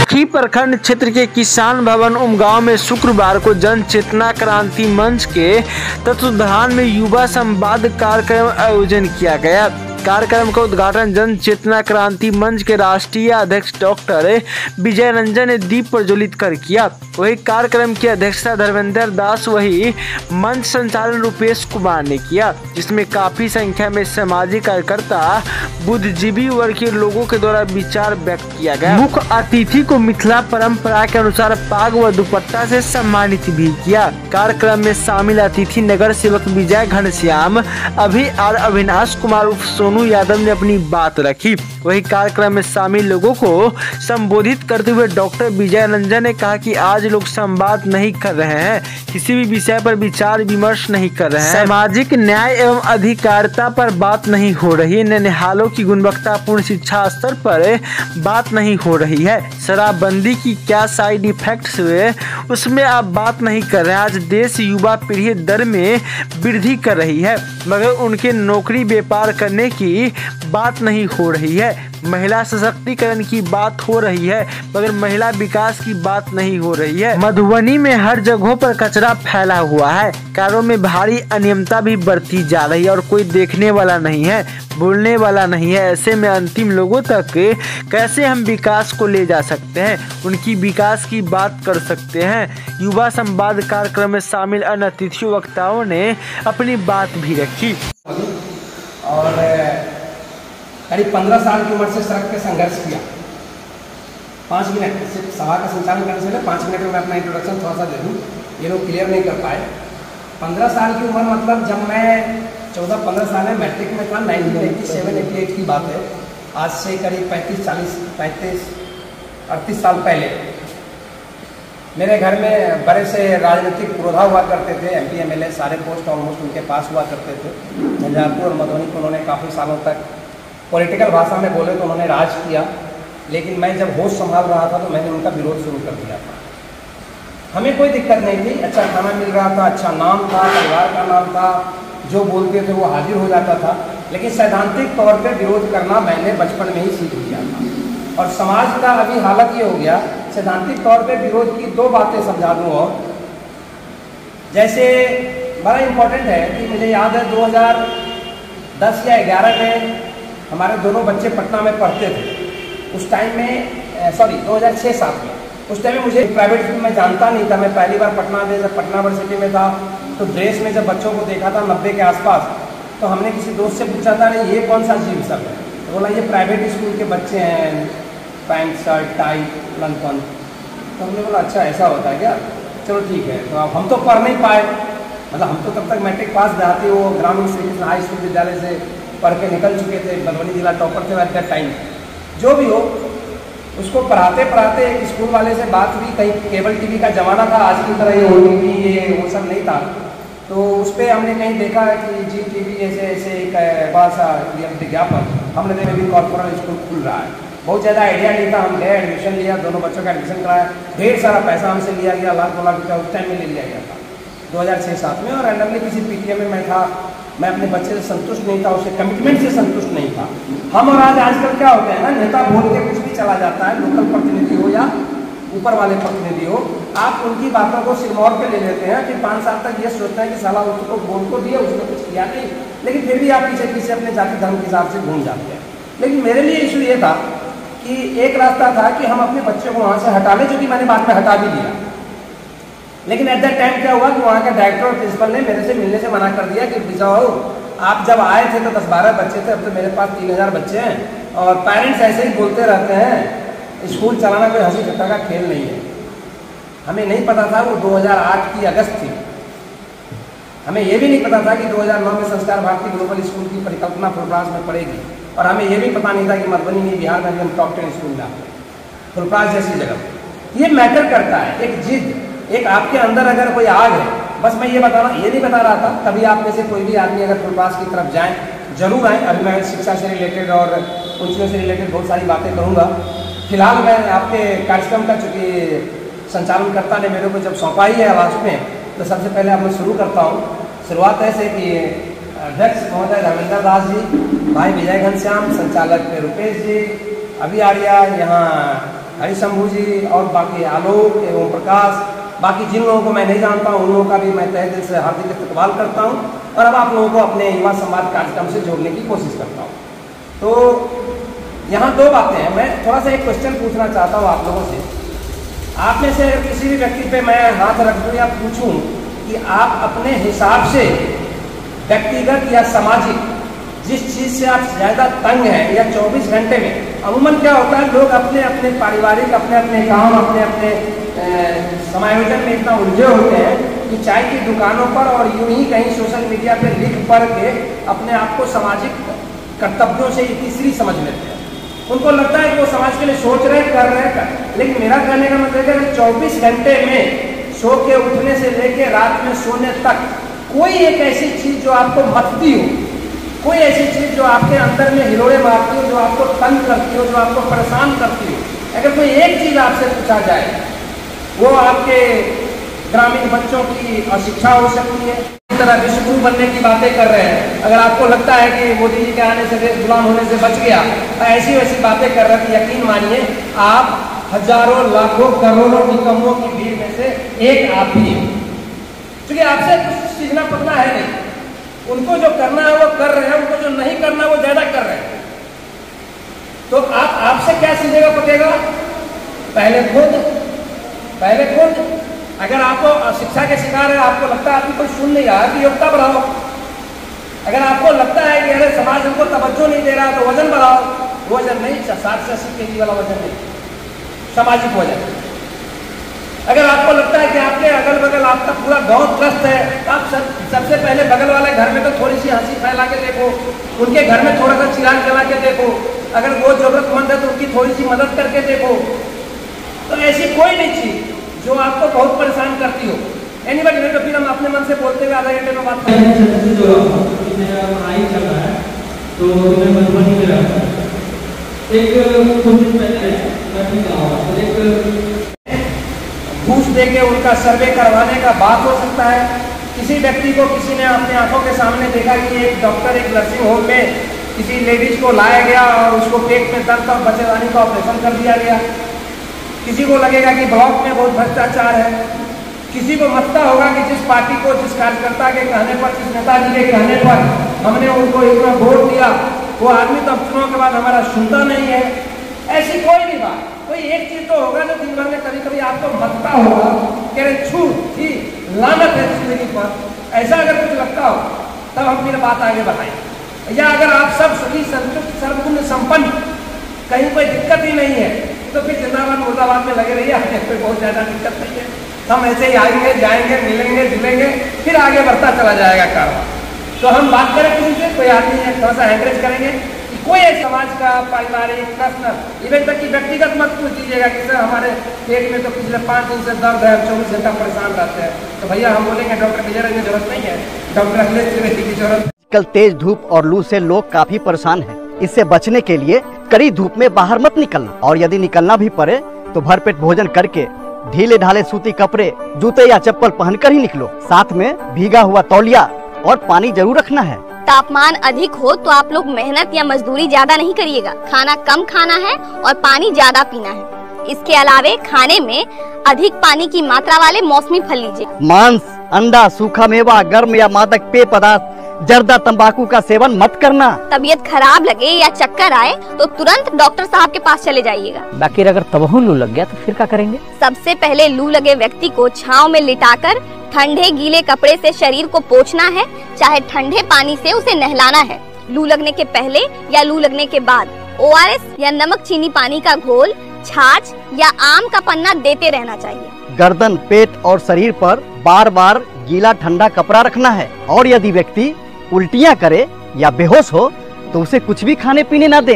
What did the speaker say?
सखी प्रखंड क्षेत्र के किसान भवन उमगांव में शुक्रवार को जन चेतना क्रांति मंच के तत्वावधान में युवा संवाद कार्यक्रम आयोजन किया गया। कार्यक्रम का उद्घाटन जन चेतना क्रांति मंच के राष्ट्रीय अध्यक्ष डॉक्टर विजय रंजन ने दीप प्रज्वलित कर किया। वही कार्यक्रम की अध्यक्षता धर्मेंद्र दास वही मंच संचालन रुपेश कुमार ने किया, जिसमें काफी संख्या में सामाजिक कार्यकर्ता बुद्धिजीवी वर्ग के लोगों के द्वारा विचार व्यक्त किया गया। मुख्य अतिथि को मिथिला परंपरा के अनुसार पाग व दुपट्टा से सम्मानित भी किया। कार्यक्रम में शामिल अतिथि नगर सेवक विजय घनश्याम अभी और अविनाश कुमार उर्फ सोनू यादव ने अपनी बात रखी। वही कार्यक्रम में शामिल लोगों को संबोधित करते हुए डॉक्टर विजय रंजन ने कहा कि आज लोग संवाद नहीं कर रहे हैं, किसी भी विषय पर विचार विमर्श नहीं कर रहे हैं, सामाजिक न्याय एवं अधिकारिता पर बात नहीं हो रही है, ननिहालों की गुणवत्तापूर्ण शिक्षा स्तर पर बात नहीं हो रही है, शराबबंदी की क्या साइड इफेक्ट्स हुए उसमें आप बात नहीं कर रहे हैं। आज देश युवा पीढ़ी दर में वृद्धि कर रही है मगर उनके नौकरी व्यापार करने की बात नहीं हो रही है, महिला सशक्तिकरण की बात हो रही है मगर महिला विकास की बात नहीं हो रही है। मधुबनी में हर जगहों पर कचरा फैला हुआ है, कारों में भारी अनियमितता भी बढ़ती जा रही है और कोई देखने वाला नहीं है, बोलने वाला नहीं है। ऐसे में अंतिम लोगों तक कैसे हम विकास को ले जा सकते हैं, उनकी विकास की बात कर सकते हैं। युवा संवाद कार्यक्रम में शामिल अन्य अतिथि वक्ताओं ने अपनी बात भी रखी। और करीब 15 साल की उम्र से सड़क पे संघर्ष किया। 5 मिनट सिर्फ सभा का संचालन करने से 5 मिनट में मैं अपना इंट्रोडक्शन थोड़ा सा दे दूँ, ये लोग क्लियर नहीं कर पाए। 15 साल की उम्र मतलब जब मैं 14-15 साल में मैट्रिक में था, 1987-88 की बात है। आज से करीब 38 साल पहले मेरे घर में बड़े से राजनीतिक पुरोधा हुआ करते थे। MP MLA सारे पोस्ट ऑलमोस्ट उनके पास हुआ करते थे। झंझारपुर और मधुबनी को उन्होंने काफ़ी सालों तक पॉलिटिकल भाषा में बोले तो उन्होंने राज किया, लेकिन मैं जब होश संभाल रहा था तो मैंने उनका विरोध शुरू कर दिया था। हमें कोई दिक्कत नहीं थी, अच्छा खाना मिल रहा था, अच्छा नाम था, परिवार का नाम था, जो बोलते थे वो हाजिर हो जाता था, लेकिन सैद्धांतिक तौर पर विरोध करना मैंने बचपन में ही सीख लिया था। और समाज का अभी हालत ये हो गया, सैद्धांतिक तौर पे विरोध की 2 बातें समझा दूँ। और जैसे बड़ा इम्पोर्टेंट है कि मुझे याद है 2010 या 11 में हमारे दोनों बच्चे पटना में पढ़ते थे। उस टाइम में 2006-07 में उस टाइम में मुझे प्राइवेट स्कूल में जानता नहीं था। मैं पहली बार पटना यूनिवर्सिटी में था तो ड्रेस में जब बच्चों को देखा था 90 के आसपास, तो हमने किसी दोस्त से पूछा था अरे ये कौन सा अजीब सब है, तो बोला ये प्राइवेट स्कूल के बच्चे हैं, पैंट शर्ट टाई लंच पंच। तो हमने बोला अच्छा ऐसा होता है क्या, चलो ठीक है। तो अब हम तो पढ़ नहीं पाए, मतलब हम तो तब तक मैट्रिक पास जाते वो ग्रामीण श्री कृष्ण हाई स्कूल विद्यालय से पढ़ के निकल चुके थे, मधुबनी जिला टॉपर थे एट दैट टाइम। जो भी हो, उसको पढ़ाते पढ़ाते एक स्कूल वाले से बात हुई, कहीं केबल TV का ज़माना था, आज की तरह ये OTT ये वो सब नहीं था। तो उस पर हमने कहीं देखा कि GTV ऐसे एक बड़ा सा विज्ञापन, हमने देखा भी कॉर्पोरेट स्कूल खुल रहा है। बहुत ज़्यादा आइडिया नहीं था, हम गए एडमिशन लिया, दोनों बच्चों का एडमिशन कराया, ढेर सारा पैसा हमसे लिया गया, लाख 2 लाख रुपया उस टाइम में ले लिया गया था 2006-07 में। और रैंडमली किसी PTA में मैं था, मैं अपने बच्चे से संतुष्ट नहीं था, उसके कमिटमेंट से संतुष्ट नहीं था। हम और आज आजकल क्या होते हैं ना, नेता बोल के कुछ भी चला जाता है, लोकल प्रतिनिधि हो या ऊपर वाले प्रतिनिधि हो, आप उनकी बातों को सिरमौर पे ले लेते हैं। फिर 5 साल तक ये सोचते हैं कि साला उसको बोल को दिया, उसने कुछ किया नहीं, लेकिन फिर भी आप पीछे पीछे अपने जाति धर्म के हिसाब से घूम जाते हैं। लेकिन मेरे लिए इशू ये था कि एक रास्ता था कि हम अपने बच्चों को वहाँ से हटा लें, जो कि मैंने बाद में हटा भी दिया। लेकिन एट दैट टाइम क्या हुआ कि वहाँ के डायरेक्टर और प्रिंसिपल ने मेरे से मिलने से मना कर दिया कि जाओ, आप जब आए थे तो 10-12 बच्चे थे, अब तो मेरे पास 3000 बच्चे हैं और पेरेंट्स ऐसे ही बोलते रहते हैं। स्कूल चलाना कोई हंसी ठट्टा का खेल नहीं है। हमें नहीं पता था वो 2008 की अगस्त थी। हमें ये भी नहीं पता था कि 2009 में संस्कार भारती ग्लोबल स्कूल की परिकल्पना फुलप्रास में पड़ेगी। और हमें ये भी पता नहीं था कि मधुबनी में, बिहार में हम टॉप 10 स्कूल में आते हैं, फुलप्रास जैसी जगह। ये मैटर करता है, एक जिद, एक आपके अंदर अगर कोई आग है। बस मैं ये नहीं बता रहा था, कभी आप में से कोई भी आदमी अगर फुलप्रास की तरफ जाएँ जरूर आएँ। अभी मैं शिक्षा से रिलेटेड और उच्च से रिलेटेड बहुत सारी बातें करूँगा। फिलहाल मैं आपके कार्यक्रम का चूँकि संचालनकर्ता ने मेरे को जब सौंपा ही है लास्ट में, तो सबसे पहले अब मैं शुरू करता हूँ। शुरुआत ऐसे कि अध्यक्ष महोदय धर्मेंद्र दास जी, भाई विजय घनश्याम, संचालक रुपेश जी, अभी आर्या, यहाँ हरिशंभू जी और बाकी आलोक एवं प्रकाश, बाकी जिन लोगों को मैं नहीं जानता हूँ उन लोगों का भी मैं तहे दिल से हार्दिक इस्तकबाल करता हूँ और अब आप लोगों को अपने युवा संवाद कार्यक्रम से जोड़ने की कोशिश करता हूँ। तो यहाँ दो बातें हैं, मैं थोड़ा सा एक क्वेश्चन पूछना चाहता हूँ आप लोगों से। आप में से अगर किसी भी व्यक्ति पे मैं हाथ रख दूँ या पूछूँ कि आप अपने हिसाब से व्यक्तिगत या सामाजिक जिस चीज़ से आप ज़्यादा तंग हैं या 24 घंटे में, अमूमन क्या होता है लोग अपने अपने पारिवारिक अपने अपने काम अपने अपने समायोजन में इतना उलझे होते हैं कि चाय की दुकानों पर और यूं ही कहीं सोशल मीडिया पर लिख पढ़ के अपने आप को सामाजिक कर्तव्यों से तीसरी समझ लेते हैं। उनको लगता है कि वो समाज के लिए सोच रहे कर रहे कर, लेकिन मेरा कहने का मतलब है कि 24 घंटे में सो के उठने से लेके रात में सोने तक कोई एक ऐसी चीज़ जो आपको मथती हो, कोई ऐसी चीज़ जो आपके अंदर में हिलोड़े मारती हो, जो आपको तंग करती हो, जो आपको परेशान करती हो, अगर कोई एक चीज़ आपसे पूछा जाए वो आपके ग्रामीण बच्चों की अशिक्षा हो सकती है। इस तरह विश्व गुरु बनने की बातें कर रहे हैं, अगर आपको लगता है कि मोदी जी के आने से गुलाम होने से बच गया, ऐसी वैसी बातें कर रहे थे, यकीन मानिए आप हजारों लाखों करोड़ों निकम्मों की भीड़ में से एक आप भी हैं, क्योंकि आपसे कुछ सीखना पड़ना है नहीं। उनको जो करना है वो कर रहे हैं, उनको जो नहीं करना है वो ज्यादा कर रहे हैं। तो आपसे क्या सीखेगा पकेगा? पहले खुद अगर आपको शिक्षा के शिकार है, आपको लगता है आपकी कोई सुन नहीं रहा है तो योग्यता बढ़ाओ। अगर आपको लगता है कि अरे समाज हमको तवज्जो नहीं दे रहा तो वजन बढ़ाओ। वजन नहीं, 60 से 80 kg वाला वजन नहीं, सामाजिक वजन। अगर आपको लगता है कि आपके अगल बगल आपका पूरा गांव त्रस्त है तो आप सबसे पहले बगल वाले घर में तो थोड़ी सी हंसी फैला के देखो, उनके घर में थोड़ा सा चिराग जला के देखो, अगर वो जरूरतमंद है तो उनकी थोड़ी सी मदद करके देखो। तो ऐसी कोई नहीं चीज जो आपको बहुत परेशान करती हो। एनीबॉडी नहीं तो फिर हम अपने मन से बोलते हुए आधा घंटे में बात करेंगे। पढ़ाई चल रहा है तो मैं मधुबनी में रहता हूँ। एक कुछ दिन पहले एक घूस दे के उनका सर्वे करवाने का बात हो सकता है। किसी व्यक्ति को किसी ने अपने आंखों के सामने देखा कि एक डॉक्टर एक नर्सिंग होम में किसी लेडीज को लाया गया और उसको पेट में दर्द और बच्चेदानी का ऑपरेशन कर दिया गया। किसी को लगेगा कि ब्लॉक में बहुत भ्रष्टाचार है, किसी को लगता होगा कि जिस पार्टी को जिस कार्यकर्ता के कहने पर, जिस नेताजी के कहने पर हमने उनको इतना वोट दिया, वो आदमी तो चुनाव के बाद हमारा सुनता नहीं है। ऐसी कोई भी बात, कोई एक चीज तो होगा जो दिन भर में कभी कभी आपको लगता होगा कि अरे छूट थी, लानत है जिंदगी पर, ऐसा अगर कुछ लगता हो तब हम फिर बात आगे बढ़ाएं। या अगर आप सब सुखी संतुष्ट सर्वगुण संपन्न, कहीं कोई दिक्कत ही नहीं है तो फिर जिंदाबाद मुर्दाबाद में लगे रहिए, हमें कोई बहुत ज्यादा दिक्कत नहीं है। हम ऐसे ही आएंगे जाएंगे मिलेंगे जुलेंगे, फिर आगे बढ़ता चला जाएगा कारोबार। तो हम बात करें किसी से, कोई आदमी है थोड़ा सा एनकरेज करेंगे कि कोई एक समाज का पारिवारिक पर्सनल इवेंट तक की व्यक्तिगत मत पूछ दीजिएगा कि सर हमारे पेट में तो पिछले 5 दिन से दर्द है, 24 घंटा परेशान रहते हैं, तो भैया हम बोलेंगे डॉक्टर विजय की जरूरत नहीं है, डॉक्टर अखिलेश त्रिवेदी की जरूरत। कल तेज धूप और लू से लोग काफी परेशान हैं। इससे बचने के लिए कड़ी धूप में बाहर मत निकलना, और यदि निकलना भी पड़े तो भरपेट भोजन करके ढीले ढाले सूती कपड़े, जूते या चप्पल पहनकर ही निकलो। साथ में भीगा हुआ तौलिया और पानी जरूर रखना है। तापमान अधिक हो तो आप लोग मेहनत या मजदूरी ज्यादा नहीं करिएगा, खाना कम खाना है और पानी ज्यादा पीना है। इसके अलावे खाने में अधिक पानी की मात्रा वाले मौसमी फल लीजिए। मांस, अंडा, सूखा मेवा, गर्म या मादक पेय पदार्थ, जर्दा, तंबाकू का सेवन मत करना। तबीयत खराब लगे या चक्कर आए तो तुरंत डॉक्टर साहब के पास चले जाइएगा। बाकी अगर तबहू लू लग गया तो फिर क्या करेंगे? सबसे पहले लू लगे व्यक्ति को छांव में लिटाकर ठंडे गीले कपड़े से शरीर को पोंछना है, चाहे ठंडे पानी से उसे नहलाना है। लू लगने के पहले या लू लगने के बाद ORS या नमक चीनी पानी का घोल, छाछ या आम का पन्ना देते रहना चाहिए। गर्दन, पेट और शरीर पर बार बार गीला ठंडा कपड़ा रखना है, और यदि व्यक्ति उल्टियां करे या बेहोश हो तो उसे कुछ भी खाने पीने न दें।